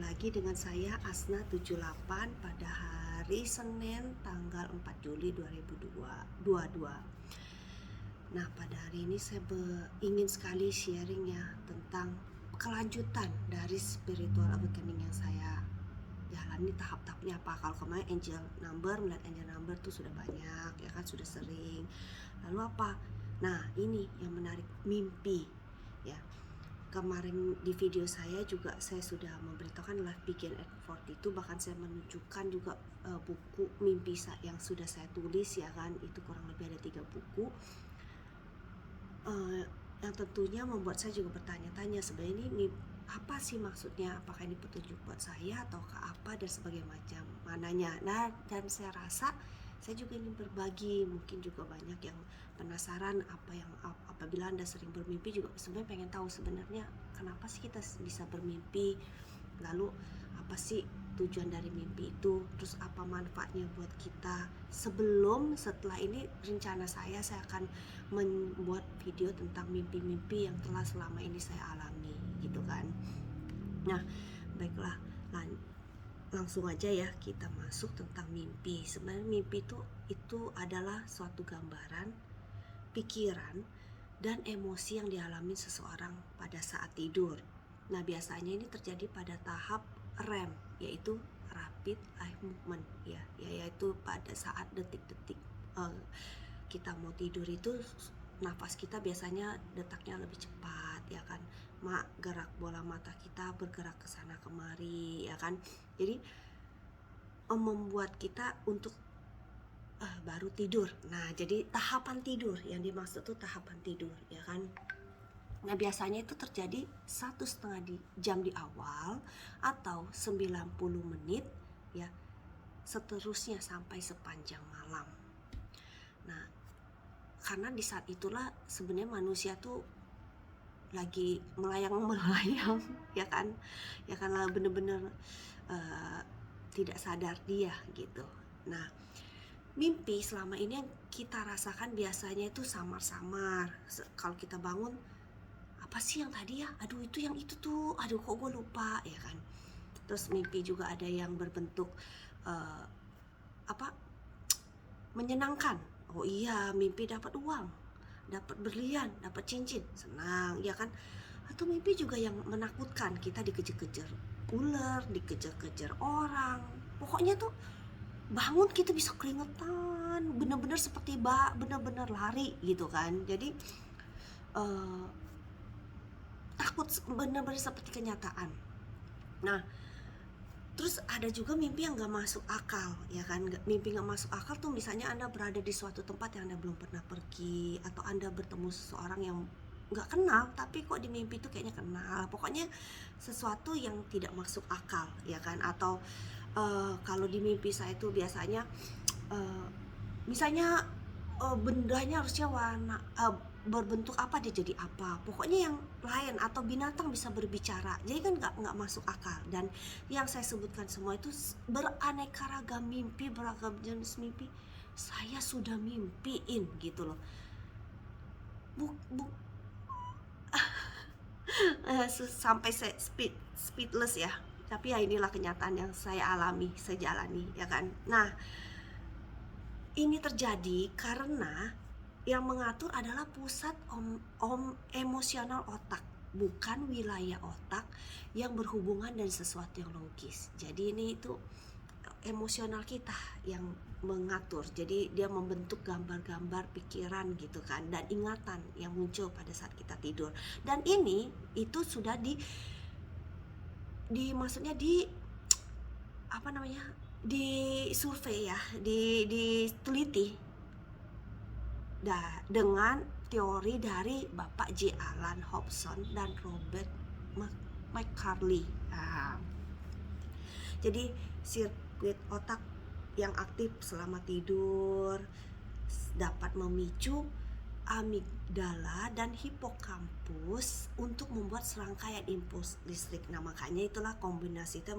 lagi dengan saya Asna78 pada hari Senin tanggal 4 Juli 2022. Nah, pada hari ini saya ingin sekali sharing ya tentang kelanjutan dari spiritual awakening yang saya jalani. Tahap-tahapnya apa. Kalau kemarin melihat angel number tuh sudah banyak ya kan, sudah sering. Lalu apa? Nah, ini yang menarik, mimpi ya. Kemarin di video saya juga saya sudah memberitahukan adalah Begin at 40 itu, bahkan saya menunjukkan juga buku mimpi yang sudah saya tulis ya kan, itu kurang lebih ada 3 buku yang tentunya membuat saya juga bertanya-tanya sebenarnya ini apa sih maksudnya, apakah ini petunjuk buat saya ataukah apa dan sebagainya macam mananya. Nah, dan saya rasa saya juga ingin berbagi, mungkin juga banyak yang penasaran apabila Anda sering bermimpi juga sebenarnya pengen tahu sebenarnya kenapa sih kita bisa bermimpi, lalu apa sih tujuan dari mimpi itu, terus apa manfaatnya buat kita. Setelah ini rencana saya akan membuat video tentang mimpi-mimpi yang telah selama ini saya alami gitu kan. Nah, baiklah, langsung aja ya kita masuk tentang mimpi. Sebenarnya mimpi itu adalah suatu gambaran, pikiran, dan emosi yang dialami seseorang pada saat tidur. Nah, biasanya ini terjadi pada tahap REM, yaitu Rapid Eye Movement ya, yaitu pada saat detik-detik kita mau tidur itu nafas kita biasanya detaknya lebih cepat ya kan, gerak bola mata kita bergerak ke sana kemari ya kan. Jadi membuat kita untuk baru tidur. Nah, jadi tahapan tidur yang dimaksud tuh tahapan tidur ya kan. Nah, biasanya itu terjadi 1,5 jam di awal atau 90 menit ya, seterusnya sampai sepanjang malam. Nah, karena di saat itulah sebenarnya manusia tuh lagi melayang-melayang ya kan, lah bener-bener tidak sadar dia gitu. Nah, mimpi selama ini yang kita rasakan biasanya itu samar-samar. Kalau kita bangun, apa sih yang tadi ya? Aduh, itu yang itu tuh. Aduh, kok gue lupa ya kan. Terus mimpi juga ada yang berbentuk menyenangkan. Oh iya, mimpi dapat uang, dapat berlian, dapat cincin, senang ya kan. Atau mimpi juga yang menakutkan, kita dikejar-kejar ular, dikejar-kejar orang. Pokoknya tuh bangun kita bisa keringetan, bener-bener seperti bener-bener lari gitu kan. Jadi takut, bener-bener seperti kenyataan. Nah, terus ada juga mimpi yang gak masuk akal ya kan. Mimpi gak masuk akal tuh misalnya Anda berada di suatu tempat yang Anda belum pernah pergi, atau Anda bertemu seseorang yang gak kenal tapi kok di mimpi tuh kayaknya kenal. Pokoknya sesuatu yang tidak masuk akal ya kan. Atau kalau di mimpi saya itu biasanya misalnya bendanya harusnya warna berbentuk apa, dia jadi apa, pokoknya yang lain, atau binatang bisa berbicara, jadi kan nggak masuk akal. Dan yang saya sebutkan semua itu beraneka ragam mimpi, beragam jenis mimpi saya sudah mimpiin gitu loh. Sampai saya speechless ya, tapi ya inilah kenyataan yang saya alami, saya jalani ya kan. Nah, ini terjadi karena yang mengatur adalah pusat emosional otak, bukan wilayah otak yang berhubungan dengan sesuatu yang logis. Jadi ini itu emosional kita yang mengatur. Jadi dia membentuk gambar-gambar pikiran gitu kan, dan ingatan yang muncul pada saat kita tidur. Dan ini itu sudah maksudnya di survei ya, diteliti dengan teori dari Bapak J. Alan Hobson dan Robert McCarley. Jadi sirkuit otak yang aktif selama tidur dapat memicu amigdala dan hipokampus untuk membuat serangkaian impuls listrik. Nah, makanya itulah kombinasi itu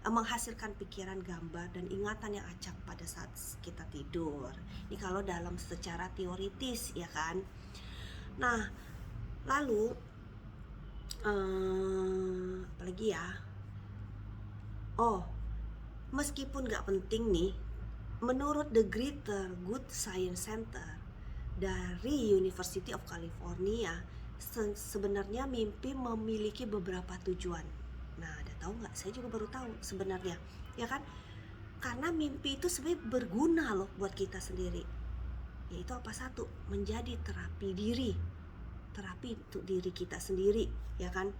menghasilkan pikiran, gambar, dan ingatan yang acak pada saat kita tidur. Ini kalau dalam secara teoritis ya kan. Nah, lalu apalagi ya, Oh, meskipun nggak penting nih, menurut The Greater Good Science Center dari University of California, sebenarnya mimpi memiliki beberapa tujuan. Nah, ada tahu nggak? Saya juga baru tahu sebenarnya, ya kan? Karena mimpi itu sebenarnya berguna loh buat kita sendiri. Yaitu apa? Satu, menjadi terapi diri, terapi untuk diri kita sendiri, ya kan?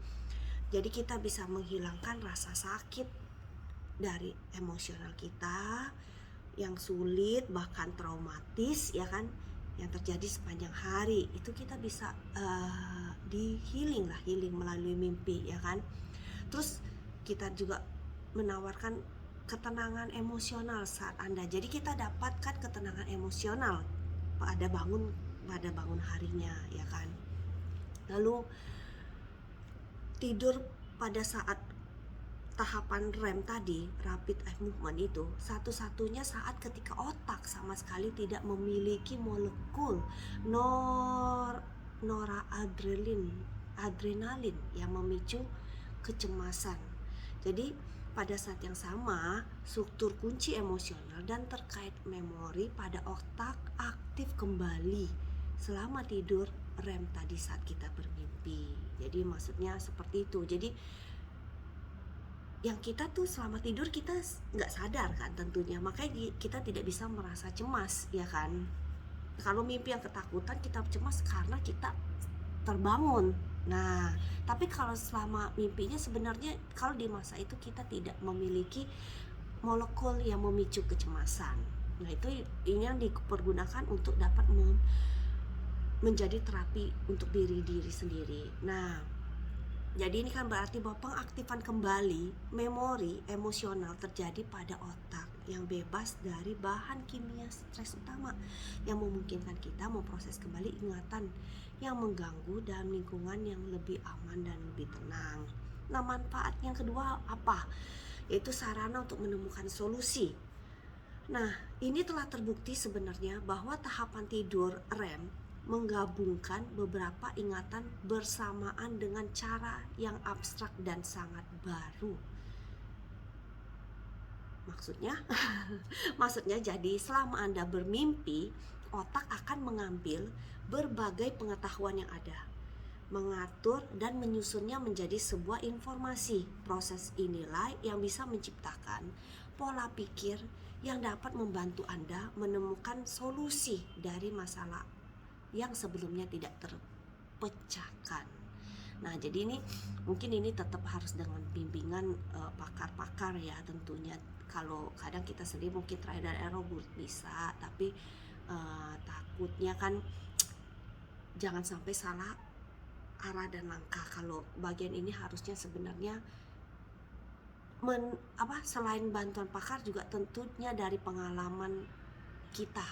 Jadi kita bisa menghilangkan rasa sakit dari emosional kita yang sulit bahkan traumatis, ya kan, yang terjadi sepanjang hari. Itu kita bisa di healing melalui mimpi, ya kan. Terus kita juga menawarkan ketenangan emosional saat Anda. Jadi kita dapatkan ketenangan emosional pada bangun harinya, ya kan. Lalu tidur pada saat tahapan REM tadi, rapid eye movement itu, satu-satunya saat ketika otak sama sekali tidak memiliki molekul adrenalin yang memicu kecemasan. Jadi pada saat yang sama, struktur kunci emosional dan terkait memori pada otak aktif kembali selama tidur REM tadi saat kita bermimpi. Jadi maksudnya seperti itu. Jadi yang kita tuh selama tidur kita nggak sadar kan tentunya, makanya kita tidak bisa merasa cemas, ya kan. Kalau mimpi yang ketakutan kita cemas karena kita terbangun. Nah, tapi kalau selama mimpinya sebenarnya kalau di masa itu kita tidak memiliki molekul yang memicu kecemasan. Nah, itu ini yang dipergunakan untuk dapat menjadi terapi untuk diri sendiri. Nah, jadi ini kan berarti bahwa pengaktifan kembali memori emosional terjadi pada otak yang bebas dari bahan kimia stres utama yang memungkinkan kita memproses kembali ingatan yang mengganggu dalam lingkungan yang lebih aman dan lebih tenang. Nah, manfaat yang kedua apa? Yaitu sarana untuk menemukan solusi. Nah, ini telah terbukti sebenarnya bahwa tahapan tidur REM menggabungkan beberapa ingatan bersamaan dengan cara yang abstrak dan sangat baru. Maksudnya jadi selama Anda bermimpi, otak akan mengambil berbagai pengetahuan yang ada, mengatur dan menyusunnya menjadi sebuah informasi. Proses inilah yang bisa menciptakan pola pikir yang dapat membantu Anda menemukan solusi dari masalah yang sebelumnya tidak terpecahkan. Nah, jadi ini mungkin ini tetap harus dengan bimbingan pakar-pakar ya tentunya. Kalau kadang kita sendiri mungkin trial dan error bisa, tapi takutnya kan jangan sampai salah arah dan langkah. Kalau bagian ini harusnya sebenarnya selain bantuan pakar juga tentunya dari pengalaman kita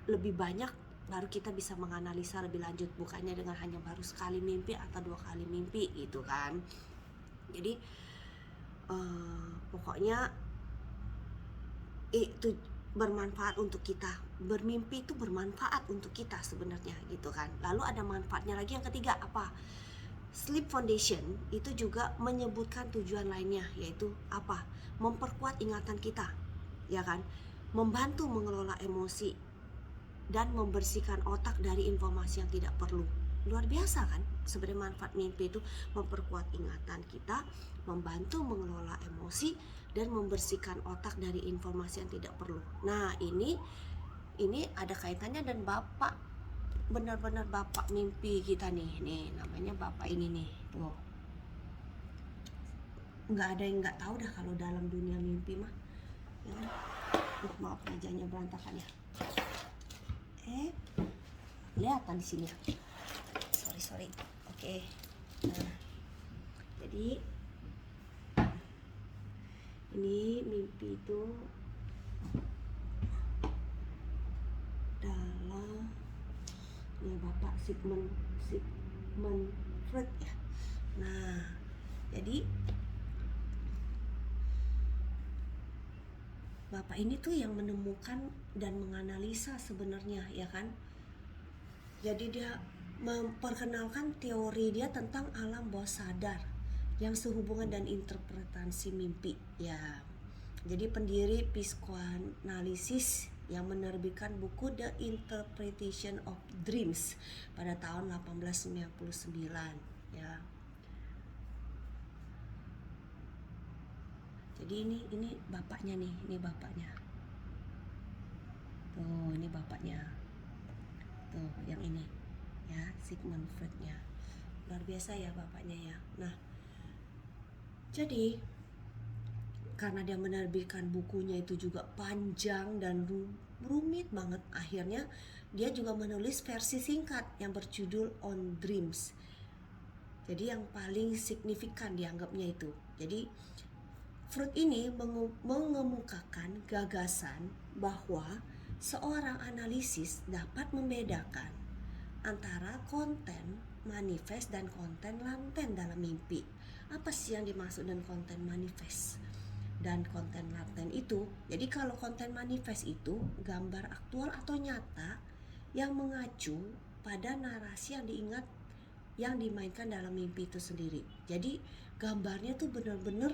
lebih banyak baru kita bisa menganalisa lebih lanjut, bukannya dengan hanya baru sekali mimpi atau 2 kali mimpi gitu kan. Jadi pokoknya itu bermanfaat untuk kita, bermimpi itu bermanfaat untuk kita sebenarnya gitu kan. Lalu ada manfaatnya lagi yang ketiga apa? Sleep Foundation itu juga menyebutkan tujuan lainnya, yaitu apa? Memperkuat ingatan kita, ya kan? Membantu mengelola emosi dan membersihkan otak dari informasi yang tidak perlu. Luar biasa kan? Sebenarnya manfaat mimpi itu memperkuat ingatan kita, membantu mengelola emosi, dan membersihkan otak dari informasi yang tidak perlu. Nah, ini ada kaitannya dan Bapak, benar-benar Bapak mimpi kita nih. Nih, namanya Bapak ini nih. Tuh. Nggak ada yang nggak tahu dah kalau dalam dunia mimpi mah. Ya kan? Maaf mejanya berantakan ya. Kelihatan di sini ya. Sorry. Oke. Nah, jadi ini mimpi itu dalam ya Bapak Sigmund Freud ya. Nah, jadi Bapak ini tuh yang menemukan dan menganalisa sebenarnya, ya kan. Jadi dia memperkenalkan teori dia tentang alam bawah sadar yang sehubungan dan interpretasi mimpi ya. Jadi pendiri psikoanalisis yang menerbitkan buku The Interpretation of Dreams pada tahun 1899 ya. Jadi ini bapaknya nih, ini bapaknya. Tuh, ini bapaknya. Tuh, yang ini ya, Sigmund Freud-nya. Luar biasa ya bapaknya ya. Nah, jadi karena dia menerbitkan bukunya itu juga panjang dan rumit banget, akhirnya dia juga menulis versi singkat yang berjudul On Dreams. Jadi yang paling signifikan dianggapnya itu. Jadi Freud ini mengemukakan gagasan bahwa seorang analisis dapat membedakan antara konten manifest dan konten laten dalam mimpi. Apa sih yang dimaksud dengan konten manifest dan konten laten itu? Jadi kalau konten manifest itu gambar aktual atau nyata yang mengacu pada narasi yang diingat yang dimainkan dalam mimpi itu sendiri. Jadi gambarnya tuh benar-benar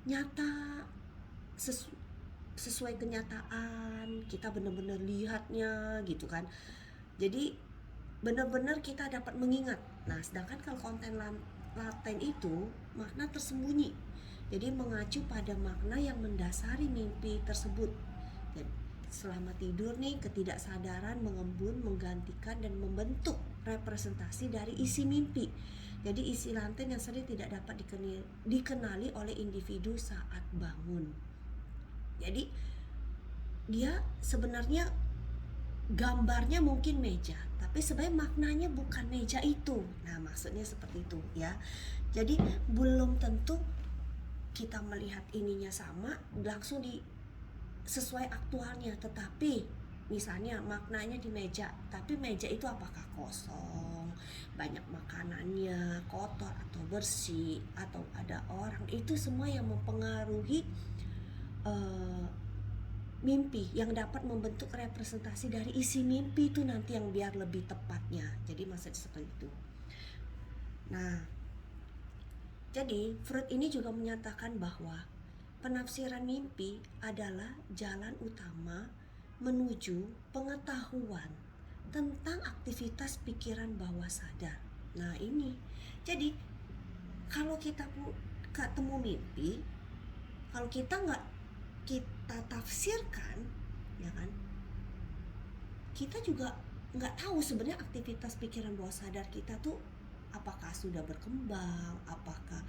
nyata, sesuai kenyataan, kita benar-benar lihatnya gitu kan. Jadi benar-benar kita dapat mengingat. Nah, sedangkan kalau konten laten itu makna tersembunyi. Jadi mengacu pada makna yang mendasari mimpi tersebut. Jadi, selama tidur nih, ketidaksadaran mengembun, menggantikan dan membentuk representasi dari isi mimpi. Jadi isi laten yang sering tidak dapat dikenali oleh individu saat bangun. Jadi dia sebenarnya gambarnya mungkin meja, tapi sebenarnya maknanya bukan meja itu. Nah, maksudnya seperti itu ya. Jadi belum tentu kita melihat ininya sama langsung sesuai aktualnya, tetapi misalnya maknanya di meja, tapi meja itu apakah kosong, banyak makanannya, kotor atau bersih, atau ada orang, itu semua yang mempengaruhi mimpi yang dapat membentuk representasi dari isi mimpi itu nanti yang biar lebih tepatnya. Jadi maksudnya seperti itu. Nah, jadi Freud ini juga menyatakan bahwa penafsiran mimpi adalah jalan utama menuju pengetahuan tentang aktivitas pikiran bawah sadar. Nah ini, jadi kalau kita ketemu mimpi, kalau kita tafsirkan, ya kan, kita juga nggak tahu sebenarnya aktivitas pikiran bawah sadar kita tuh apakah sudah berkembang, apakah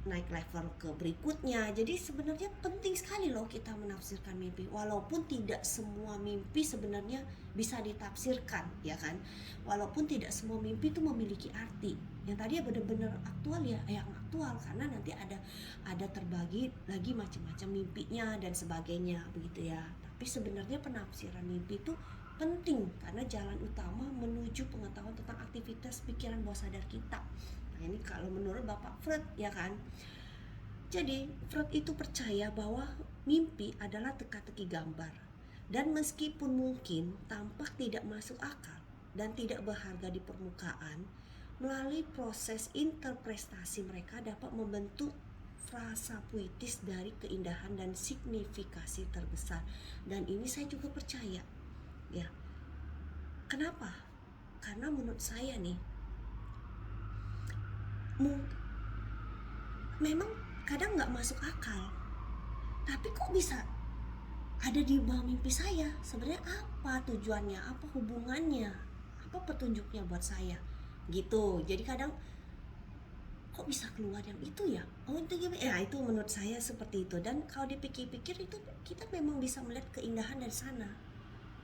naik level ke berikutnya. Jadi sebenarnya penting sekali loh kita menafsirkan mimpi, walaupun tidak semua mimpi sebenarnya bisa ditafsirkan, ya kan. Walaupun tidak semua mimpi itu memiliki arti. Yang tadi benar-benar aktual ya, yang aktual karena nanti ada terbagi lagi macam-macam mimpinya dan sebagainya begitu ya. Tapi sebenarnya penafsiran mimpi itu penting karena jalan utama menuju pengetahuan tentang aktivitas pikiran bawah sadar kita. Nah, ini kalau menurut Bapak Freud, ya kan. Jadi Freud itu percaya bahwa mimpi adalah teka-teki gambar, dan meskipun mungkin tampak tidak masuk akal dan tidak berharga di permukaan, melalui proses interpretasi mereka dapat membentuk frasa puitis dari keindahan dan signifikasi terbesar. Dan ini saya juga percaya ya. Kenapa? Karena menurut saya nih, memang kadang nggak masuk akal, tapi kok bisa ada di bawah mimpi saya? Sebenarnya apa tujuannya, apa hubungannya, apa petunjuknya buat saya gitu. Jadi kadang kok bisa keluar yang itu ya, oh itu gimana ya, itu menurut saya seperti itu. Dan kalau dipikir-pikir itu kita memang bisa melihat keindahan dari sana,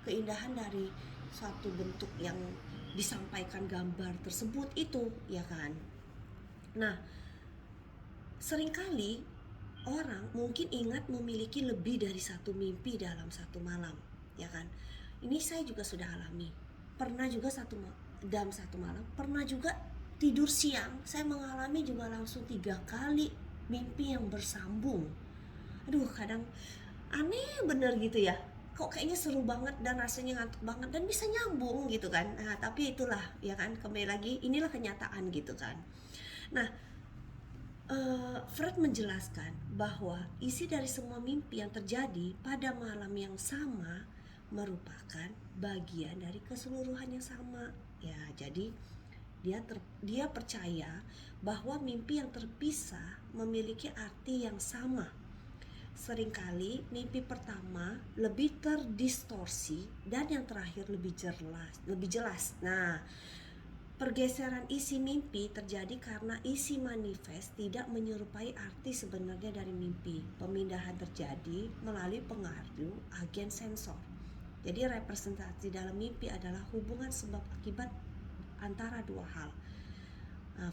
keindahan dari suatu bentuk yang disampaikan gambar tersebut itu, ya kan. Nah, seringkali orang mungkin ingat memiliki lebih dari satu mimpi dalam satu malam, ya kan. Ini saya juga sudah alami. Pernah juga dalam satu malam, pernah juga tidur siang, saya mengalami juga langsung 3 kali mimpi yang bersambung. Aduh, kadang aneh bener gitu ya. Kok kayaknya seru banget dan rasanya ngantuk banget dan bisa nyambung gitu kan. Nah, tapi itulah ya kan, kembali lagi inilah kenyataan gitu kan. Nah, Freud menjelaskan bahwa isi dari semua mimpi yang terjadi pada malam yang sama merupakan bagian dari keseluruhan yang sama. Ya, jadi dia percaya bahwa mimpi yang terpisah memiliki arti yang sama. Seringkali mimpi pertama lebih terdistorsi dan yang terakhir lebih jelas. Nah, pergeseran isi mimpi terjadi karena isi manifest tidak menyerupai arti sebenarnya dari mimpi. Pemindahan terjadi melalui pengaruh agen sensor. Jadi representasi dalam mimpi adalah hubungan sebab akibat antara dua hal.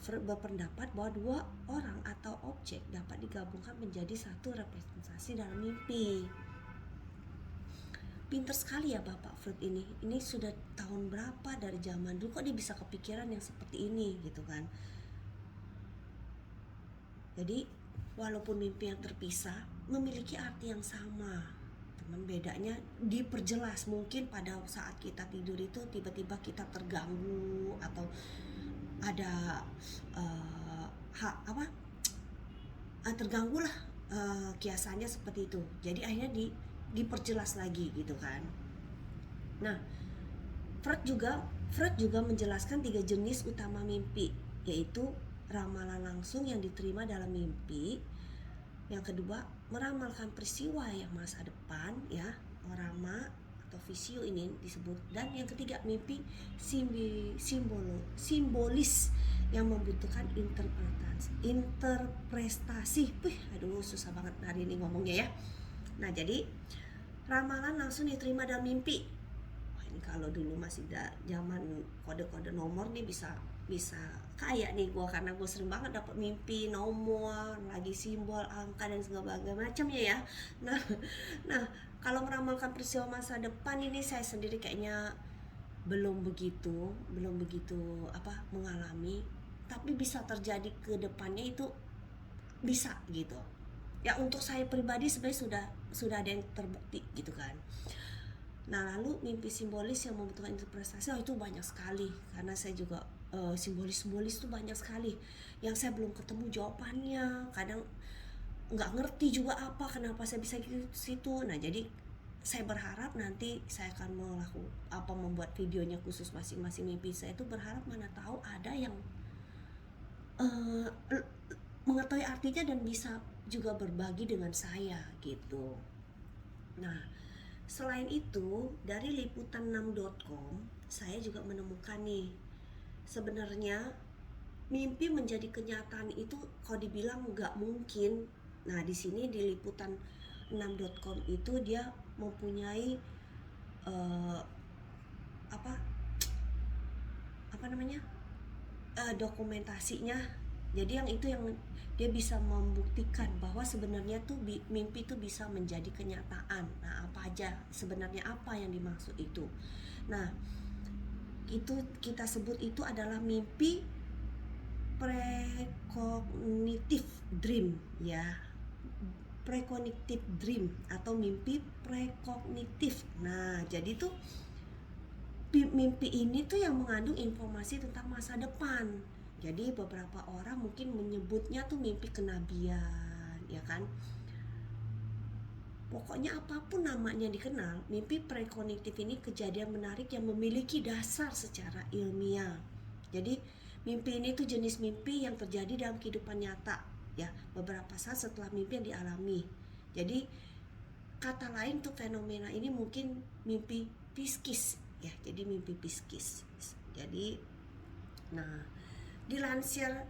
Freud berpendapat bahwa dua orang atau objek dapat digabungkan menjadi satu representasi dalam mimpi. Pinter sekali ya Bapak Freud ini. Ini sudah tahun berapa dari zaman dulu kok dia bisa kepikiran yang seperti ini gitu kan. Jadi walaupun mimpi yang terpisah memiliki arti yang sama, cuman bedanya diperjelas. Mungkin pada saat kita tidur itu tiba-tiba kita terganggu atau ada terganggu lah, kiasannya seperti itu. Jadi akhirnya diperjelas lagi gitu kan. Nah, Freud juga menjelaskan 3 jenis utama mimpi, yaitu ramalan langsung yang diterima dalam mimpi. Yang kedua, meramalkan peristiwa yang masa depan, ya, orama atau visio ini disebut. Dan yang ketiga, mimpi simbolis yang membutuhkan interpretasi. Aduh, susah banget hari ini ngomongnya ya. Nah, jadi ramalan langsung diterima dalam mimpi. Ini kalau dulu masih zaman kode-kode nomor nih bisa kaya nih gue, karena gue sering banget dapat mimpi nomor, lagi simbol, angka dan segala macamnya ya. Nah, kalau meramalkan peristiwa masa depan ini saya sendiri kayaknya belum begitu mengalami, tapi bisa terjadi ke depannya itu bisa gitu. Ya untuk saya pribadi sebenarnya sudah ada yang terbukti gitu kan. Nah, lalu mimpi simbolis yang membutuhkan interpretasi itu banyak sekali, karena saya juga simbolis itu banyak sekali yang saya belum ketemu jawabannya. Kadang nggak ngerti juga kenapa saya bisa gitu situ. Nah, jadi saya berharap nanti saya akan membuat videonya khusus masing-masing mimpi saya itu. Berharap mana tahu ada yang mengetahui artinya dan bisa juga berbagi dengan saya gitu. Nah, selain itu dari liputan6.com saya juga menemukan nih, sebenarnya mimpi menjadi kenyataan itu kalau dibilang nggak mungkin. Nah, di sini di liputan6.com itu dia mempunyai dokumentasinya. Jadi yang dia bisa membuktikan bahwa sebenarnya tuh mimpi itu bisa menjadi kenyataan. Nah, apa aja sebenarnya apa yang dimaksud itu? Nah, itu kita sebut itu adalah mimpi precognitive dream ya. Precognitive dream atau mimpi prekognitif. Nah, jadi tuh mimpi ini tuh yang mengandung informasi tentang masa depan. Jadi beberapa orang mungkin menyebutnya tuh mimpi kenabian, ya kan? Pokoknya apapun namanya dikenal, mimpi prekognitif ini kejadian menarik yang memiliki dasar secara ilmiah. Jadi mimpi ini tuh jenis mimpi yang terjadi dalam kehidupan nyata, ya, beberapa saat setelah mimpi yang dialami. Jadi kata lain tuh fenomena ini mungkin mimpi psikis, ya. Jadi mimpi psikis. Jadi, nah, dilansir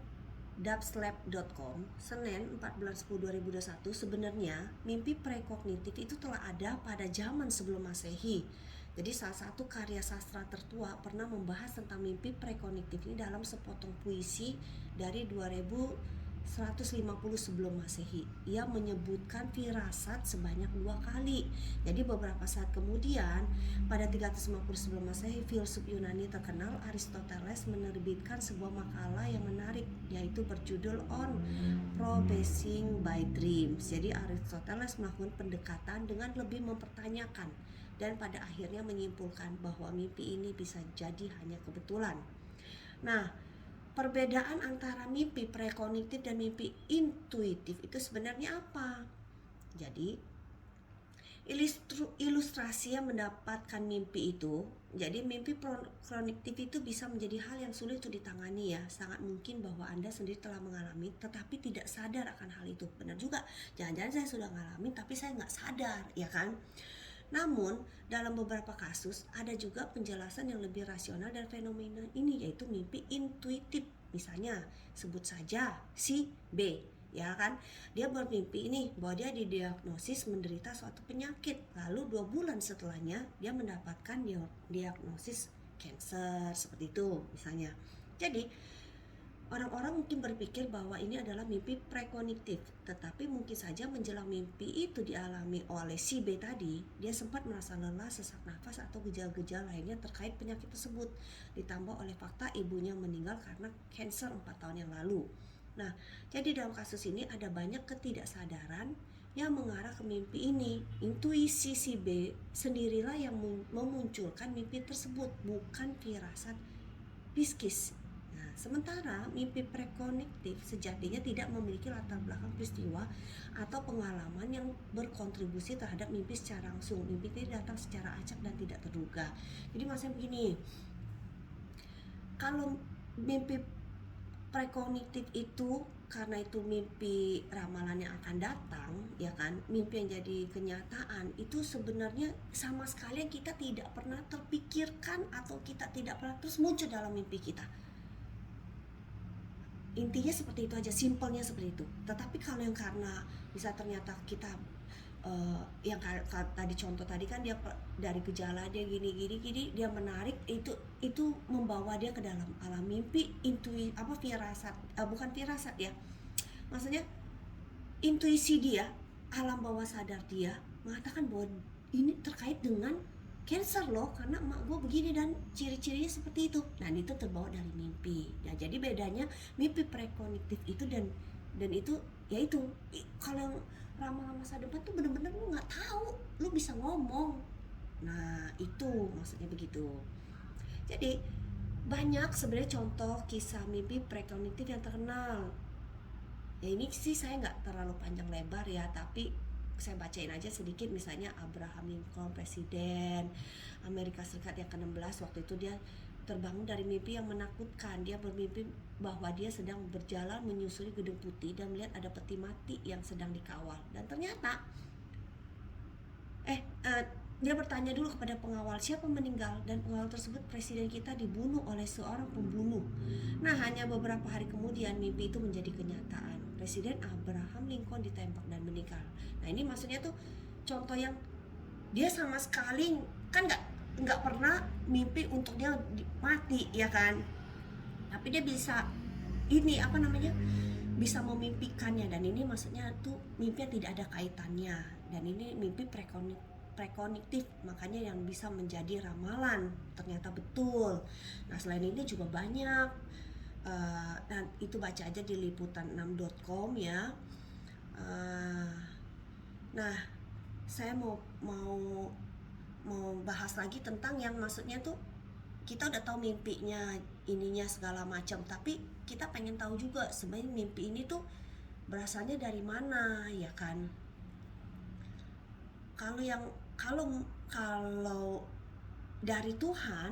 dubslab.com Senin 14/10/2021, sebenarnya mimpi prekognitif itu telah ada pada zaman sebelum Masehi. Jadi salah satu karya sastra tertua pernah membahas tentang mimpi prekognitif ini dalam sepotong puisi dari 2150 sebelum Masehi. Ia menyebutkan firasat sebanyak 2 kali. Jadi beberapa saat kemudian, pada 350 sebelum Masehi, filsuf Yunani terkenal Aristoteles menerbitkan sebuah makalah yang menarik, yaitu berjudul On Probing by Dreams. Jadi Aristoteles melakukan pendekatan dengan lebih mempertanyakan dan pada akhirnya menyimpulkan bahwa mimpi ini bisa jadi hanya kebetulan. Nah, perbedaan antara mimpi prekognitif dan mimpi intuitif itu sebenarnya apa? Jadi ilustrasi yang mendapatkan mimpi itu, jadi mimpi prekognitif itu bisa menjadi hal yang sulit untuk ditangani ya. Sangat mungkin bahwa Anda sendiri telah mengalami tetapi tidak sadar akan hal itu. Benar juga, jangan-jangan saya sudah ngalamin tapi saya nggak sadar, ya kan? Namun dalam beberapa kasus ada juga penjelasan yang lebih rasional dari fenomena ini, yaitu mimpi intuitif. Misalnya sebut saja si B, ya kan, dia bermimpi ini bahwa dia didiagnosis menderita suatu penyakit, lalu 2 bulan setelahnya dia mendapatkan diagnosis cancer, seperti itu misalnya. Jadi orang-orang mungkin berpikir bahwa ini adalah mimpi prekognitif, tetapi mungkin saja menjelang mimpi itu dialami oleh si B tadi, dia sempat merasa lelah, sesak nafas, atau gejala-gejala lainnya terkait penyakit tersebut, ditambah oleh fakta ibunya meninggal karena kanker 4 tahun yang lalu. Nah, jadi dalam kasus ini ada banyak ketidaksadaran yang mengarah ke mimpi ini. Intuisi si B sendirilah yang memunculkan mimpi tersebut, bukan firasat psikis. Nah, sementara mimpi prekognitif sejatinya tidak memiliki latar belakang peristiwa atau pengalaman yang berkontribusi terhadap mimpi secara langsung. Mimpi ini datang secara acak dan tidak terduga. Jadi maksudnya begini, kalau mimpi prekognitif itu karena itu mimpi ramalan yang akan datang, ya kan, mimpi yang jadi kenyataan, itu sebenarnya sama sekali kita tidak pernah terpikirkan atau kita tidak pernah terus muncul dalam mimpi kita. Intinya seperti itu aja, simpelnya seperti itu. Tetapi kalau yang karena bisa ternyata kita yang tadi contoh tadi kan, dia dari gejala dia gini dia menarik, itu membawa dia ke dalam alam mimpi firasat, bukan firasat ya, maksudnya intuisi dia, alam bawah sadar dia mengatakan bahwa ini terkait dengan cancer loh, karena emak gue begini dan ciri-cirinya seperti itu. Nah, itu terbawa dari mimpi. Nah, jadi bedanya mimpi prekognitif itu dan itu yaitu kalau yang ramalan masa depan tuh bener-bener lu nggak tahu, lu bisa ngomong. Nah, itu maksudnya begitu. Jadi banyak sebenarnya contoh kisah mimpi prekognitif yang terkenal. Ya ini sih saya nggak terlalu panjang lebar ya, tapi saya bacain aja sedikit. Misalnya Abraham Lincoln, presiden Amerika Serikat yang ke-16, waktu itu dia terbangun dari mimpi yang menakutkan. Dia bermimpi bahwa dia sedang berjalan menyusuri Gedung Putih dan melihat ada peti mati yang sedang dikawal. Dan ternyata dia bertanya dulu kepada pengawal, siapa meninggal, dan pengawal tersebut, presiden kita dibunuh oleh seorang pembunuh. Nah, hanya beberapa hari kemudian mimpi itu menjadi kenyataan. Presiden Abraham Lincoln ditembak dan meninggal. Nah, ini maksudnya tuh contoh yang dia sama sekali kan nggak pernah mimpi untuk dia mati, ya kan, tapi dia bisa bisa memimpikannya. Dan ini maksudnya tuh mimpi yang tidak ada kaitannya, dan ini mimpi prekognitif, makanya yang bisa menjadi ramalan ternyata betul. Nah, selain ini juga banyak, dan itu baca aja di liputan6.com ya. Nah, saya mau bahas lagi tentang yang maksudnya tuh kita udah tahu mimpinya, ininya segala macam, tapi kita pengen tahu juga sebenarnya mimpi ini tuh berasalnya dari mana, ya kan? Kalau dari Tuhan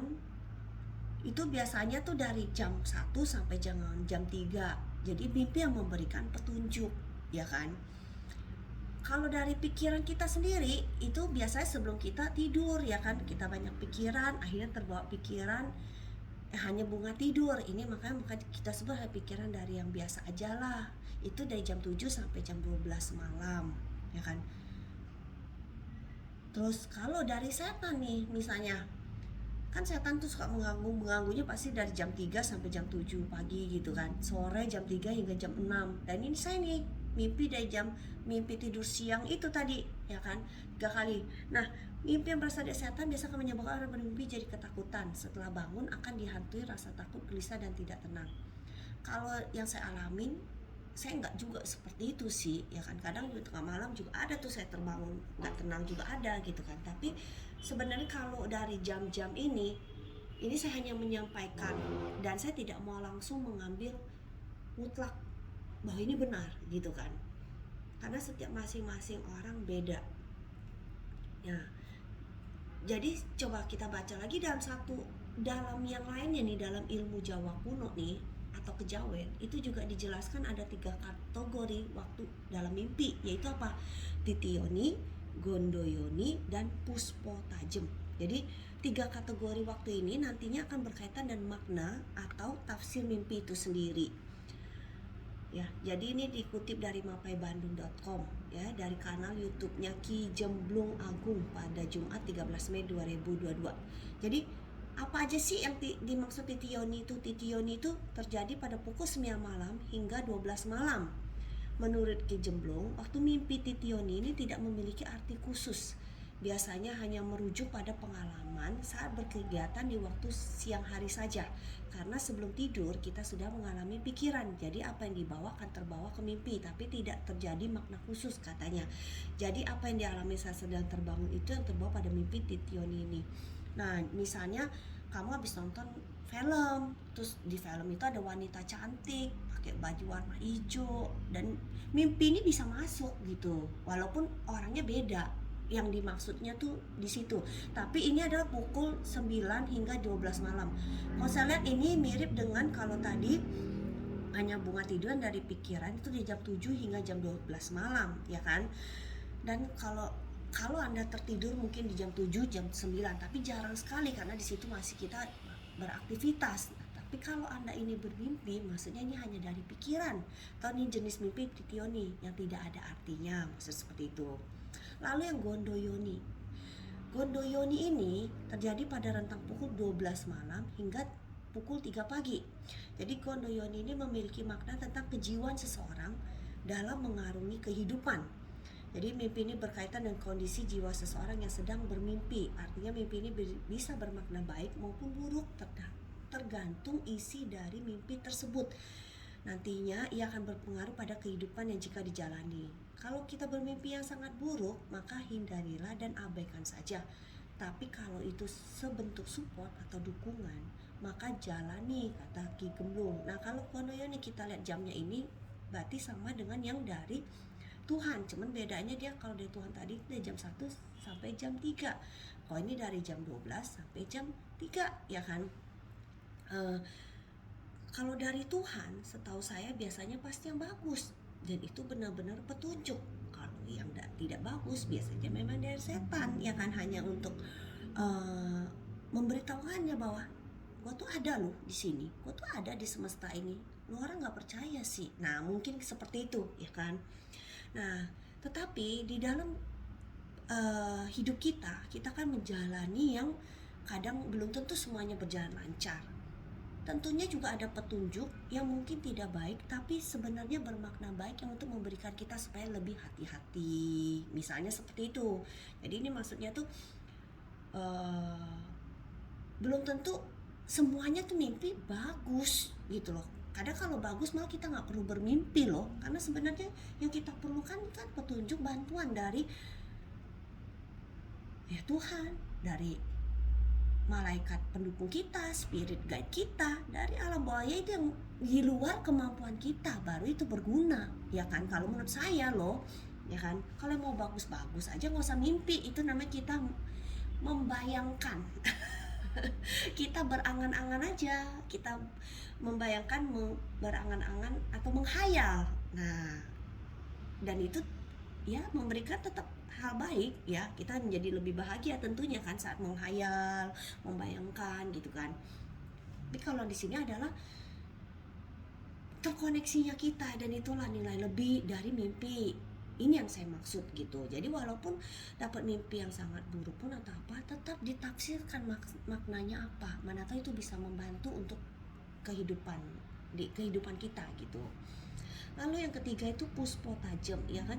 itu biasanya tuh dari jam 1 sampai jam 3. Jadi mimpi yang memberikan petunjuk, ya kan? Kalau dari pikiran kita sendiri itu biasanya sebelum kita tidur, ya kan, kita banyak pikiran, akhirnya terbawa pikiran, hanya bunga tidur. Ini makanya kita sebut pikiran dari yang biasa aja lah. Itu dari jam 7 sampai jam 12 malam, ya kan. Terus kalau dari setan nih, misalnya kan setan tuh suka mengganggunya pasti dari jam 3 sampai jam 7 pagi gitu kan, sore jam 3 hingga jam 6. Dan ini saya nih mimpi dari mimpi tidur siang itu tadi, ya kan, 3 kali. Nah, mimpi yang berasal dari setan biasa akan menyebabkan orang bermimpi jadi ketakutan. Setelah bangun akan dihantui rasa takut, gelisah, dan tidak tenang. Kalau yang saya alamin, saya nggak juga seperti itu sih, ya kan. Kadang di tengah malam juga ada tuh saya terbangun nggak tenang juga ada gitu kan. Tapi sebenarnya kalau dari jam-jam ini Ini saya hanya menyampaikan dan saya tidak mau langsung mengambil mutlak bahwa ini benar gitu kan. Karena setiap masing-masing orang beda. Ya. Jadi coba kita baca lagi dalam yang lainnya nih, dalam ilmu Jawa kuno nih atau kejawen itu juga dijelaskan ada 3 kategori waktu dalam mimpi, yaitu apa? Titiyoni, Gondoyoni, dan Puspo Tajem. Jadi 3 kategori waktu ini nantinya akan berkaitan dan makna atau tafsir mimpi itu sendiri. Ya, jadi ini dikutip dari mapaibandung.com ya, dari kanal YouTube-nya Ki Jemblung Agung pada Jumat 13 Mei 2022. Jadi apa aja sih yang dimaksud titiyoni itu? Titiyoni itu terjadi pada pukul 9 malam hingga 12 malam. Menurut Ki Jemblung, waktu mimpi titiyoni ini tidak memiliki arti khusus. Biasanya hanya merujuk pada pengalaman saat berkegiatan di waktu siang hari saja. Karena sebelum tidur kita sudah mengalami pikiran. Jadi apa yang dibawa akan terbawa ke mimpi, tapi tidak terjadi makna khusus katanya. Jadi apa yang dialami saat sedang terbangun itu yang terbawa pada mimpi titiyoni ini. Nah, misalnya kamu habis nonton film, terus di film itu ada wanita cantik pakai baju warna hijau, dan mimpi ini bisa masuk gitu walaupun orangnya beda yang dimaksudnya tuh di situ. Tapi ini adalah pukul 9 hingga 12 malam. Kalau saya lihat ini mirip dengan kalau tadi hanya bunga tiduran dari pikiran itu di jam 7 hingga jam 12 malam, ya kan? Dan kalau Anda tertidur mungkin di jam 7, jam 9, tapi jarang sekali karena di situ masih kita beraktivitas. Tapi kalau Anda ini bermimpi, maksudnya ini hanya dari pikiran. Atau ini jenis mimpi titiyoni yang tidak ada artinya, maksud seperti itu. Lalu yang Gondoyoni. Gondoyoni ini terjadi pada rentang pukul 12 malam hingga pukul 3 pagi. Jadi Gondoyoni ini memiliki makna tentang kejiwaan seseorang dalam mengarungi kehidupan. Jadi mimpi ini berkaitan dengan kondisi jiwa seseorang yang sedang bermimpi. Artinya mimpi ini bisa bermakna baik maupun buruk, tergantung isi dari mimpi tersebut. Nantinya ia akan berpengaruh pada kehidupan yang jika dijalani. Kalau kita bermimpi yang sangat buruk, maka hindarilah dan abaikan saja. Tapi kalau itu sebentuk support atau dukungan, maka jalani, kata Ki Gemblung. Nah, kalau Gondoyoni kita lihat jamnya ini berarti sama dengan yang dari Tuhan. Cuman bedanya dia kalau dari Tuhan tadi dari jam 1 sampai jam 3. Kalau ini dari jam 12 sampai jam 3, ya kan? Kalau dari Tuhan, setahu saya biasanya pasti yang bagus, dan itu benar-benar petunjuk. Kalau yang tidak bagus biasanya memang dari setan, ya kan, hanya untuk memberitahukannya bahwa gue tuh ada loh di sini, gue tuh ada di semesta ini, lu orang nggak percaya sih. Nah, mungkin seperti itu, ya kan. Nah, tetapi di dalam hidup kita kan menjalani yang kadang belum tentu semuanya berjalan lancar. Tentunya juga ada petunjuk yang mungkin tidak baik, tapi sebenarnya bermakna baik yang untuk memberikan kita supaya lebih hati-hati. Misalnya seperti itu. Jadi ini maksudnya tuh belum tentu semuanya tuh mimpi bagus gitu loh. Kadang kalau bagus malah kita nggak perlu bermimpi loh, karena sebenarnya yang kita perlukan kan petunjuk, bantuan dari ya Tuhan, dari malaikat pendukung kita, spirit guide kita, dari alam bawah itu yang di luar kemampuan kita, baru itu berguna, ya kan? Kalau menurut saya loh, ya kan? Kalau mau bagus-bagus aja nggak usah mimpi, itu namanya kita membayangkan. Kita berangan-angan aja, kita membayangkan, berangan-angan atau menghayal. Nah, dan itu ya memberikan tetap hal baik, ya kita menjadi lebih bahagia tentunya kan saat menghayal, membayangkan gitu kan. Tapi kalau di sini adalah terkoneksinya kita, dan itulah nilai lebih dari mimpi. Ini yang saya maksud gitu. Jadi walaupun dapat mimpi yang sangat buruk pun atau apa, tetap ditafsirkan maknanya apa. Mana tahu itu bisa membantu untuk di kehidupan kita gitu. Lalu yang ketiga itu Puspo Tajem, ya kan?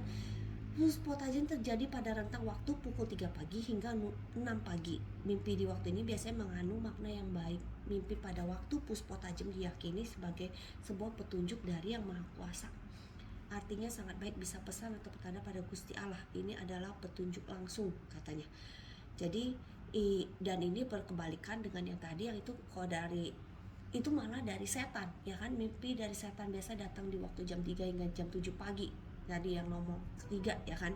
Puspo Tajem terjadi pada rentang waktu pukul 3 pagi hingga 6 pagi. Mimpi di waktu ini biasanya mengandung makna yang baik. Mimpi pada waktu Puspo Tajem diyakini sebagai sebuah petunjuk dari Yang Maha Kuasa. Artinya sangat baik, bisa pesan atau petanda pada Gusti Allah. Ini adalah petunjuk langsung katanya. Jadi Dan ini berkebalikan dengan yang tadi, yang itu kalau dari itu malah dari setan, ya kan, mimpi dari setan biasa datang di waktu jam 3 hingga jam 7 pagi. Tadi yang nomor ketiga, ya kan,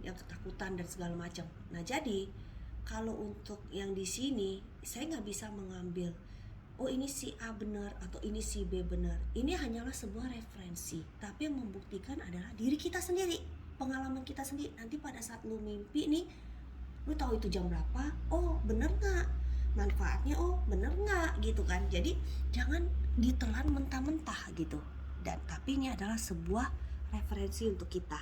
yang ketakutan dan segala macam. Nah, jadi kalau untuk yang di sini saya nggak bisa mengambil, oh ini si A benar atau ini si B benar. Ini hanyalah sebuah referensi, tapi yang membuktikan adalah diri kita sendiri, pengalaman kita sendiri. Nanti pada saat lu mimpi nih, lu tahu itu jam berapa, oh bener nggak manfaatnya, oh bener nggak gitu kan. Jadi jangan ditelan mentah-mentah gitu. Dan tapi ini adalah sebuah referensi untuk kita.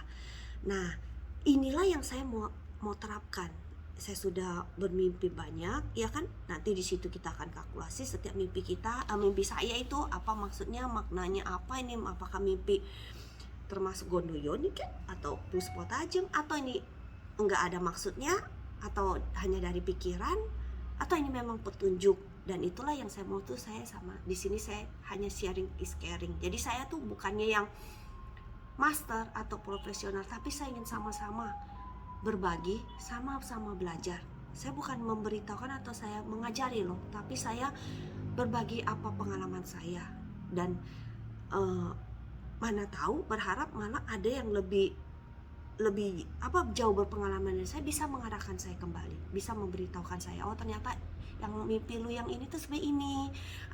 Nah, inilah yang saya mau terapkan. Saya sudah bermimpi banyak, ya kan. Nanti di situ kita akan kalkulasi setiap mimpi kita, mimpi saya itu apa maksudnya, maknanya apa, ini apakah mimpi termasuk gondoyon kan, atau puspo tajam, atau ini enggak ada maksudnya, atau hanya dari pikiran, atau ini memang petunjuk. Dan itulah yang saya mau tuh, saya sama di sini saya hanya sharing is caring. Jadi saya tuh bukannya yang master atau profesional, tapi saya ingin sama-sama berbagi, sama-sama belajar. Saya bukan memberitahukan atau saya mengajari loh, tapi saya berbagi apa pengalaman saya. Dan mana tahu, berharap malah ada yang lebih jauh berpengalaman dari saya, bisa mengarahkan saya kembali, bisa memberitahukan saya, oh ternyata yang mimpi lu yang ini tuh sebenarnya ini,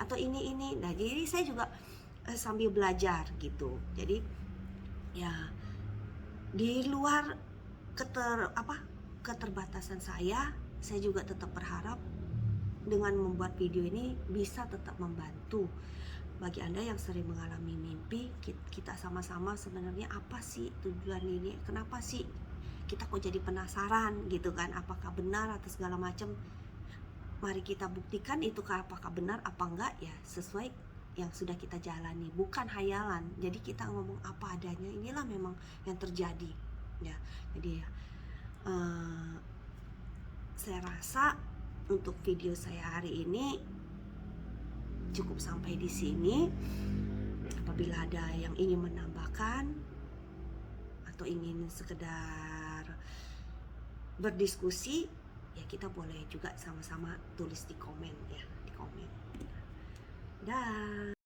atau ini. Nah, jadi saya juga sambil belajar gitu. Jadi ya di luar keterbatasan saya juga tetap berharap dengan membuat video ini bisa tetap membantu bagi Anda yang sering mengalami mimpi. Kita sama-sama sebenarnya apa sih tujuan ini, kenapa sih kita kok jadi penasaran gitu kan, apakah benar atau segala macam. Mari kita buktikan itu apakah benar apa enggak, ya sesuai yang sudah kita jalani, bukan hayalan. Jadi kita ngomong apa adanya, inilah memang yang terjadi ya. Jadi saya rasa untuk video saya hari ini cukup sampai di sini. Apabila ada yang ingin menambahkan atau ingin sekedar berdiskusi, ya kita boleh juga sama-sama tulis di komen ya, di komen. Dah.